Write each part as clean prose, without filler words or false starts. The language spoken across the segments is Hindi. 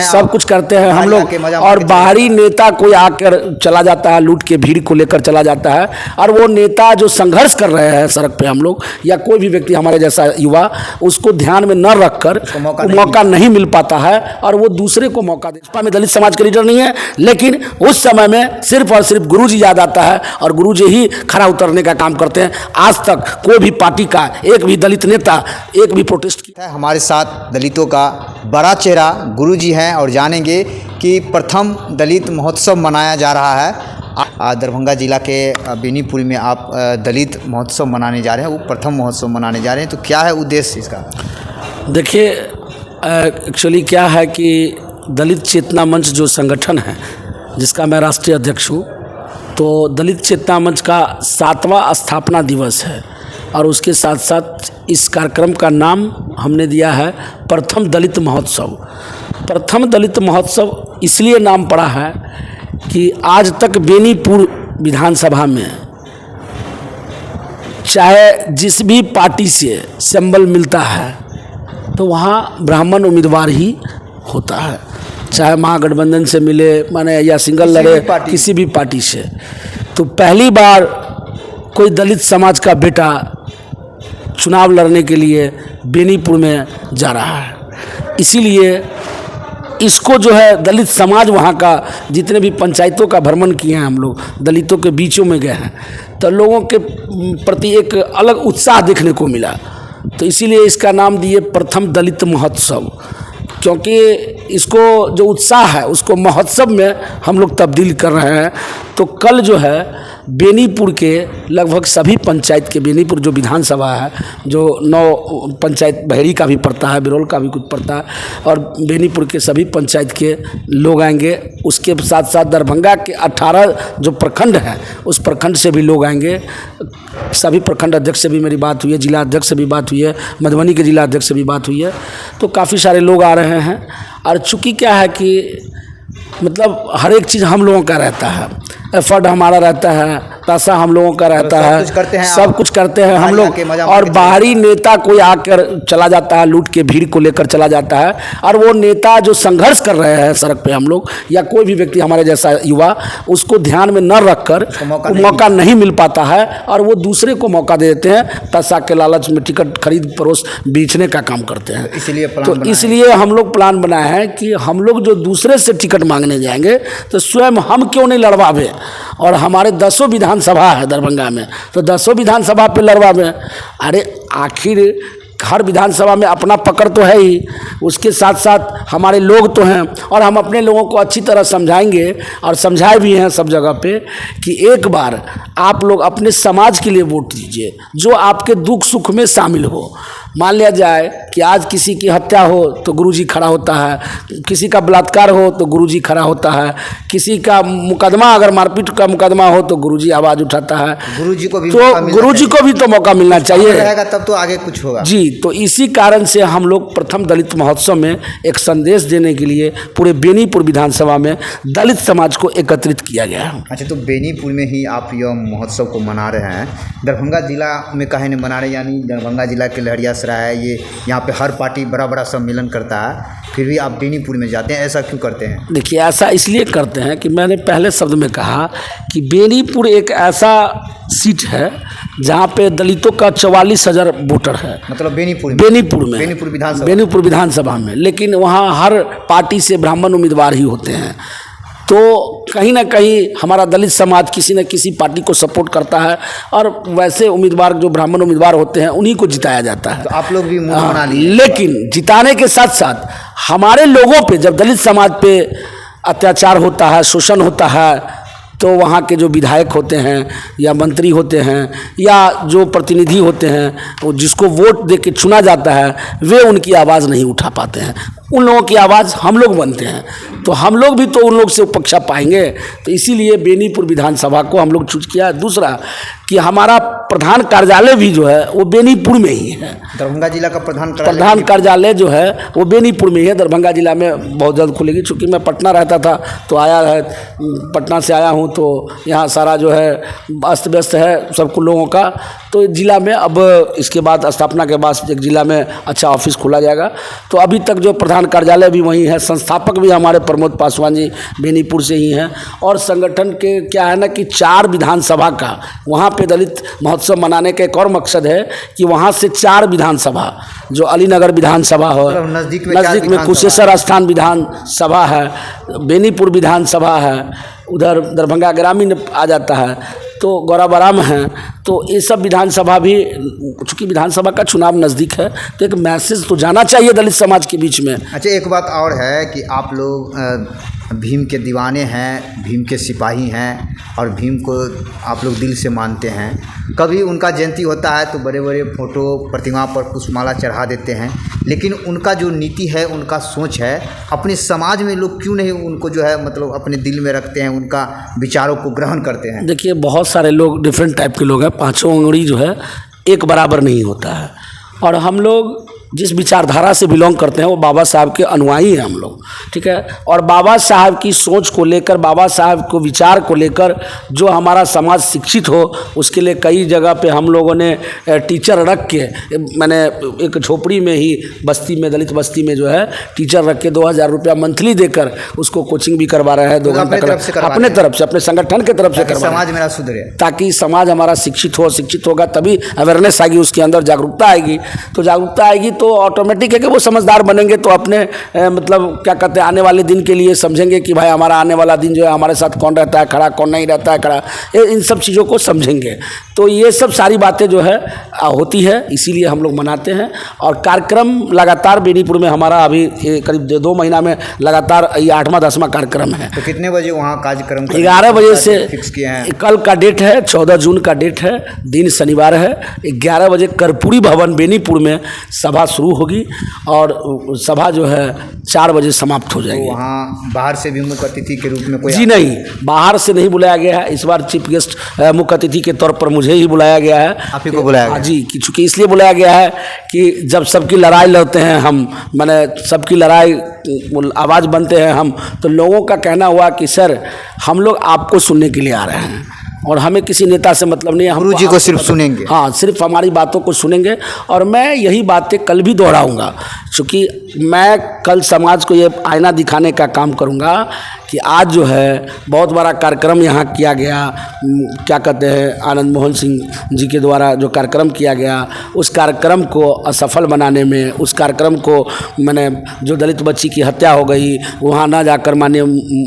सब कुछ करते हैं हम लोग। और बाहरी नेता कोई आकर चला जाता है, लूट के भीड़ को लेकर चला जाता है, और वो नेता जो संघर्ष कर रहे हैं सड़क पे, हम लोग या कोई भी व्यक्ति हमारे जैसा युवा, उसको ध्यान में न रखकर मौका नहीं मिल पाता है और वो दूसरे को मौका दे। भाजपा में दलित समाज के लीडर नहीं है, लेकिन उस समय में सिर्फ और सिर्फ गुरुजी याद आता है और गुरुजी ही खड़ा उतरने का काम करते हैं। आज तक कोई भी पार्टी का एक भी दलित नेता एक भी प्रोटेस्ट किया। हमारे साथ दलितों का बड़ा चेहरा गुरुजी हैं और जानेंगे कि प्रथम दलित महोत्सव मनाया जा रहा है। दरभंगा जिला के बेनीपुर में आप दलित महोत्सव मनाने जा रहे हैं, वो प्रथम महोत्सव मनाने जा रहे हैं, तो क्या है उद्देश्य इसका? देखिए, एक्चुअली क्या है कि दलित चेतना मंच जो संगठन है, जिसका मैं राष्ट्रीय अध्यक्ष हूँ, तो दलित चेतना मंच का 7वां स्थापना दिवस है और उसके साथ साथ इस कार्यक्रम का नाम हमने दिया है प्रथम दलित महोत्सव। प्रथम दलित महोत्सव इसलिए नाम पड़ा है कि आज तक बेनीपुर विधानसभा में चाहे जिस भी पार्टी से सिंबल मिलता है तो वहाँ ब्राह्मण उम्मीदवार ही होता है, चाहे महागठबंधन से मिले माने या सिंगल लड़े किसी भी पार्टी से। तो पहली बार कोई दलित समाज का बेटा चुनाव लड़ने के लिए बेनीपुर में जा रहा है, इसीलिए इसको जो है दलित समाज वहाँ का जितने भी पंचायतों का भ्रमण किए हैं हम लोग, दलितों के बीचों में गए हैं, तो लोगों के प्रति एक अलग उत्साह देखने को मिला। तो इसीलिए इसका नाम दिए प्रथम दलित महोत्सव, क्योंकि इसको जो उत्साह है उसको महोत्सव में हम लोग तब्दील कर रहे हैं। तो कल जो है बेनीपुर के लगभग सभी पंचायत के, बेनीपुर जो विधानसभा है, जो 9 पंचायत बहेड़ी का भी पड़ता है, बिरौल का भी कुछ पड़ता है, और बेनीपुर के सभी पंचायत के लोग आएंगे। उसके साथ साथ दरभंगा के 18 जो प्रखंड हैं उस प्रखंड से भी लोग आएंगे। सभी प्रखंड अध्यक्ष से भी मेरी बात हुई है, जिला अध्यक्ष से भी बात हुई है, मधुबनी के जिला अध्यक्ष से भी बात हुई है। तो काफ़ी सारे लोग आ रहे हैं। और चूँकि क्या है कि मतलब हर एक चीज़ हम लोगों का रहता है, एफर्ट हमारा रहता है, पैसा हम लोगों का रहता है, सब कुछ करते हैं हम लोग। और बाहरी नेता कोई आकर चला जाता है, लूट के भीड़ को लेकर चला जाता है, और वो नेता जो संघर्ष कर रहे हैं सड़क पे, हम लोग या कोई भी व्यक्ति हमारे जैसा युवा, उसको ध्यान में न रखकर मौका नहीं मिल पाता है और वो दूसरे को मौका दे देते हैं, पैसा के लालच में टिकट खरीद परोस बेचने का काम करते हैं। इसलिए हम लोग प्लान बनाए हैं कि हम लोग जो दूसरे से टिकट मांगने जाएंगे तो स्वयं हम क्यों नहीं लड़वावे। और हमारे 10 विधानसभा है दरभंगा में, तो 10 विधानसभा पे लड़वावे। अरे आखिर हर विधानसभा में अपना पकड़ तो है ही, उसके साथ साथ हमारे लोग तो हैं, और हम अपने लोगों को अच्छी तरह समझाएंगे और समझाए भी हैं सब जगह पे कि एक बार आप लोग अपने समाज के लिए वोट दीजिए, जो आपके दुख सुख में शामिल हो। मान लिया जाए कि आज किसी की हत्या हो तो गुरुजी खड़ा होता है, किसी का बलात्कार हो तो गुरुजी खड़ा होता है, किसी का मुकदमा अगर मारपीट का मुकदमा हो तो गुरुजी आवाज़ उठाता है। गुरुजी को भी तो मौका मिलना चाहिए, रहेगा तब तो आगे कुछ होगा जी। तो इसी कारण से हम लोग प्रथम दलित महोत्सव में एक संदेश देने के लिए पूरे बेनीपुर विधानसभा में दलित समाज को एकत्रित किया गया है। अच्छा, तो बेनीपुर में ही आप यह महोत्सव को मना रहे हैं, दरभंगा जिला में काहे नहीं मना रहे? यानी दरभंगा जिला के लहरिया है, ये यहाँ पे हर पार्टी बड़ा बड़ा सम्मेलन करता है, फिर भी आप बेनीपुर में जाते हैं, ऐसा क्यों करते हैं? देखिए, ऐसा इसलिए करते हैं कि मैंने पहले शब्द में कहा कि बेनीपुर एक ऐसा सीट है जहाँ पे दलितों का 44,000 वोटर है, मतलब बेनीपुर विधानसभा में, लेकिन वहाँ हर पार्टी से ब्राह्मण उम्मीदवार ही होते हैं। तो कहीं ना कहीं हमारा दलित समाज किसी न किसी पार्टी को सपोर्ट करता है, और वैसे उम्मीदवार जो ब्राह्मण उम्मीदवार होते हैं उन्हीं को जिताया जाता है। तो आप लोग भी मुँह बना लिए। लेकिन जिताने के साथ साथ हमारे लोगों पे जब दलित समाज पे अत्याचार होता है, शोषण होता है, तो वहाँ के जो विधायक होते हैं या मंत्री होते हैं या जो प्रतिनिधि होते हैं, वो जिसको वोट दे के चुना जाता है, वे उनकी आवाज़ नहीं उठा पाते हैं। उन लोगों की आवाज़ हम लोग बनते हैं, तो हम लोग भी तो उन लोग से उपेक्षा पाएंगे। तो इसीलिए बेनीपुर विधानसभा को हम लोग चूज किया। दूसरा कि हमारा प्रधान कार्यालय भी जो है वो बेनीपुर में ही है। दरभंगा जिला का प्रधान कार्यालय जो है वो बेनीपुर में ही है। दरभंगा जिला में बहुत जल्द खुलेगी। चूँकि मैं पटना रहता था तो आया है, पटना से आया हूँ, तो यहाँ सारा जो है अस्त व्यस्त है सबको लोगों का। तो जिला में अब इसके बाद स्थापना के बाद एक जिला में अच्छा ऑफिस खोला जाएगा। तो अभी तक जो प्रधान प्रधान कार्यालय भी वहीं है, संस्थापक भी हमारे प्रमोद पासवान जी बेनीपुर से ही हैं। और संगठन के क्या है ना कि 4 विधानसभा का वहाँ पे दलित महोत्सव मनाने का एक और मकसद है कि वहाँ से 4 विधानसभा, जो अलीनगर विधानसभा हो, नज़दीक में कुशेश्वर स्थान विधानसभा है, बेनीपुर विधानसभा है, उधर दरभंगा ग्रामीण आ जाता है, तो गौराबराम है। तो ये सब विधानसभा भी, चूँकि विधानसभा का चुनाव नज़दीक है, तो एक मैसेज तो जाना चाहिए दलित समाज के बीच में। अच्छा, एक बात और है कि आप लोग भीम के दीवाने हैं, भीम के सिपाही हैं और भीम को आप लोग दिल से मानते हैं। कभी उनका जयंती होता है तो बड़े बड़े फोटो प्रतिमा पर पुष्पमाला चढ़ा देते हैं, लेकिन उनका जो नीति है, उनका सोच है, अपने समाज में लोग क्यों नहीं उनको जो है मतलब अपने दिल में रखते हैं, उनका विचारों को ग्रहण करते हैं? देखिए, बहुत सारे लोग डिफरेंट टाइप के लोग हैं, पाँचों उंगली जो है एक बराबर नहीं होता है। और हम लोग जिस विचारधारा से बिलोंग करते हैं वो बाबा साहब के अनुयायी हैं हम लोग, ठीक है। और बाबा साहब की सोच को लेकर, बाबा साहब को विचार को लेकर जो हमारा समाज शिक्षित हो, उसके लिए कई जगह पे हम लोगों ने टीचर रख के, मैंने एक झोपड़ी में ही बस्ती में, दलित बस्ती में जो है टीचर रख के 2000 रुपया मंथली देकर उसको कोचिंग भी करवा रहे हैं। 2 घंटा अपने तरफ से, अपने संगठन के तरफ से करवा, समाज मेरा सुधरे, ताकि समाज हमारा शिक्षित हो। शिक्षित होगा तभी अवेयरनेस आएगी, उसके अंदर जागरूकता आएगी। तो जागरूकता आएगी तो ऑटोमेटिक है कि वो समझदार बनेंगे, तो अपने मतलब क्या कहते हैं, आने वाले दिन के लिए समझेंगे कि भाई हमारा आने वाला दिन जो है, हमारे साथ कौन रहता है खड़ा, कौन नहीं रहता है खड़ा, इन सब चीज़ों को समझेंगे। तो ये सब सारी बातें जो है होती है, इसीलिए हम लोग मनाते हैं। और कार्यक्रम लगातार बेनीपुर में हमारा अभी करीब 2 महीना में लगातार ये 8वां 10वां कार्यक्रम है। तो कितने बजे वहाँ कार्यक्रम? 11 बजे से फिक्स किए हैं। कल का डेट है, 14 जून का डेट है, दिन शनिवार है। 11 बजे कर्पूरी भवन बेनीपुर में सभा शुरू होगी और सभा जो है 4 बजे समाप्त हो जाएगी। तो वहाँ बाहर से भी मुख्य अतिथि के रूप में कोई? जी नहीं, बाहर से नहीं बुलाया गया है। इस बार चीफ गेस्ट मुख्य अतिथि के तौर पर मुझे ही बुलाया गया है। आप ही को बुलाया गया? जी, चूँकि इसलिए बुलाया गया है कि जब सबकी लड़ाई लड़ते हैं हम, मैंने सबकी लड़ाई आवाज़ बनते हैं हम, तो लोगों का कहना हुआ कि सर हम लोग आपको सुनने के लिए आ रहे हैं और हमें किसी नेता से मतलब नहीं है, गुरु जी को सिर्फ सुनेंगे। हाँ, सिर्फ हमारी बातों को सुनेंगे। और मैं यही बातें कल भी दोहराऊंगा, क्योंकि मैं कल समाज को ये आईना दिखाने का काम करूंगा कि आज जो है बहुत बड़ा कार्यक्रम यहाँ किया गया, क्या कहते हैं, आनंद मोहन सिंह जी के द्वारा जो कार्यक्रम किया गया, उस कार्यक्रम को असफल बनाने में, उस कार्यक्रम को मैंने, जो दलित बच्ची की हत्या हो गई, वहाँ ना जाकर माननीय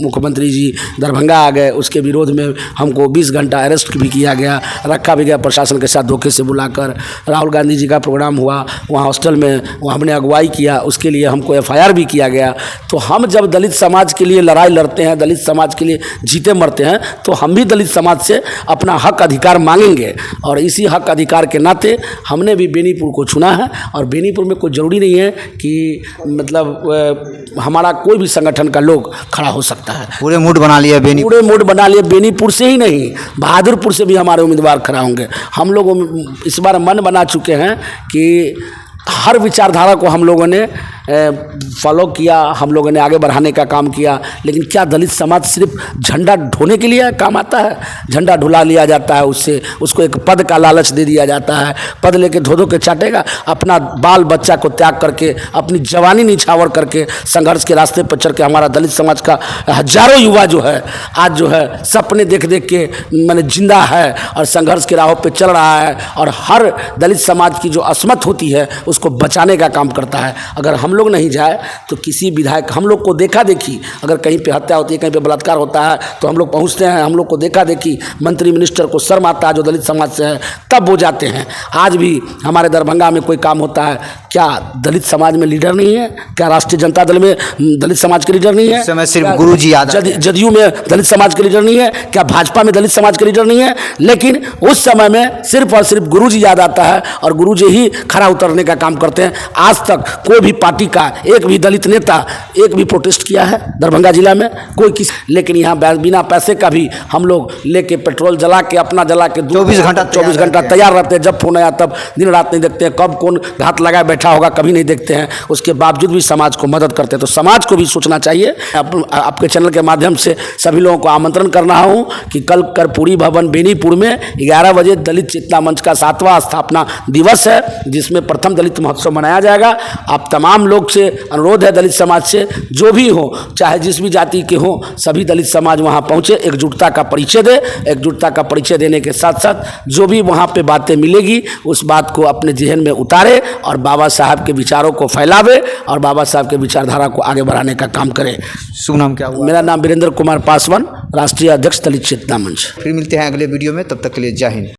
मुख्यमंत्री जी दरभंगा आ गए, उसके विरोध में हमको 20 घंटा अरेस्ट भी किया गया, रखा भी गया प्रशासन के साथ धोखे से बुलाकर। राहुल गांधी जी का प्रोग्राम हुआ वहाँ हॉस्टल में, वहाँ हमने अगुवाई किया, उसके लिए हमको FIR भी किया गया। तो हम जब दलित समाज के लिए लड़ाई लड़ते हैं, दलित समाज के लिए जीते मरते हैं, तो हम भी दलित समाज से अपना हक अधिकार मांगेंगे। और इसी हक अधिकार के नाते हमने भी बेनीपुर को चुना है। और बेनीपुर में कोई ज़रूरी नहीं है कि मतलब हमारा कोई भी संगठन का लोग खड़ा हो सकता है। पूरे मूड बना लिया बेनीपुर, पूरे मूड बना लिए। बेनीपुर से ही नहीं, बहादुरपुर से भी हमारे उम्मीदवार खड़ा होंगे। हम लोग इस बार मन बना चुके हैं कि हर विचारधारा को हम लोगों ने फॉलो किया, हम लोगों ने आगे बढ़ाने का काम किया। लेकिन क्या दलित समाज सिर्फ झंडा ढोने के लिए काम आता है? झंडा ढुला लिया जाता है, उससे उसको एक पद का लालच दे दिया जाता है, पद लेके धो धो के चाटेगा। अपना बाल बच्चा को त्याग करके, अपनी जवानी निछावर करके संघर्ष के रास्ते पर चल के हमारा दलित समाज का हजारों युवा जो है आज जो है सपने देख देख के मैंने जिंदा है और संघर्ष के राहों पर चल रहा है। और हर दलित समाज की जो असमत होती है उसको बचाने का काम करता है। अगर हम लोग नहीं जाए तो किसी विधायक, हम लोग को देखा देखी, अगर कहीं पे हत्या होती है, कहीं पे बलात्कार होता है, तो हम लोग पहुंचते हैं, हम लोग को देखा देखी मंत्री मिनिस्टर को शर्म आता है जो दलित समाज से है, तब वो जाते हैं। आज भी हमारे दरभंगा में कोई काम होता है, क्या दलित समाज में लीडर नहीं है? क्या राष्ट्रीय जनता दल में दलित समाज के लीडर नहीं है? इस समय सिर्फ गुरु जी याद, जदयू में दलित समाज के लीडर नहीं है? क्या भाजपा में दलित समाज के लीडर नहीं है? लेकिन उस समय में सिर्फ और सिर्फ गुरु जी याद आता है और गुरु जी ही खड़ा उतरने का काम करते हैं। आज तक कोई भी पार्टी का एक भी दलित नेता एक भी प्रोटेस्ट किया है दरभंगा जिला में? कोई किसी। लेकिन यहाँ बिना पैसे का भी हम लोग लेके पेट्रोल जला के, अपना जला के 24 घंटा तैयार रहते हैं। जब फोन आया तब दिन रात नहीं देखते हैं, कब कौन घात लगाए बैठा होगा कभी नहीं देखते हैं। उसके बावजूद भी समाज को मदद करते हैं। तो समाज को भी सोचना चाहिए। आपके चैनल के माध्यम से सभी लोगों को आमंत्रण कर रहा हूँ कि कल कर्पूरी भवन बेनीपुर में 11 बजे दलित चेतना मंच का 7वां स्थापना दिवस है, जिसमें प्रथम दलित महोत्सव मनाया जाएगा। आप तमाम लोग से अनुरोध है, दलित समाज से, जो भी हो, चाहे जिस भी जाति के हो, सभी दलित समाज वहाँ पहुँचे, एकजुटता का परिचय दे। एकजुटता का परिचय देने के साथ साथ जो भी वहाँ पे बातें मिलेगी उस बात को अपने जहन में उतारे और बाबा साहब के विचारों को फैलावे और बाबा साहब के विचारधारा को आगे बढ़ाने का काम करे। शुभ नाम क्या हुआ? मेरा नाम वीरेंद्र कुमार पासवान, राष्ट्रीय अध्यक्ष दलित चेतना मंच। फिर मिलते हैं अगले वीडियो में, तब तक के लिए जय हिंद।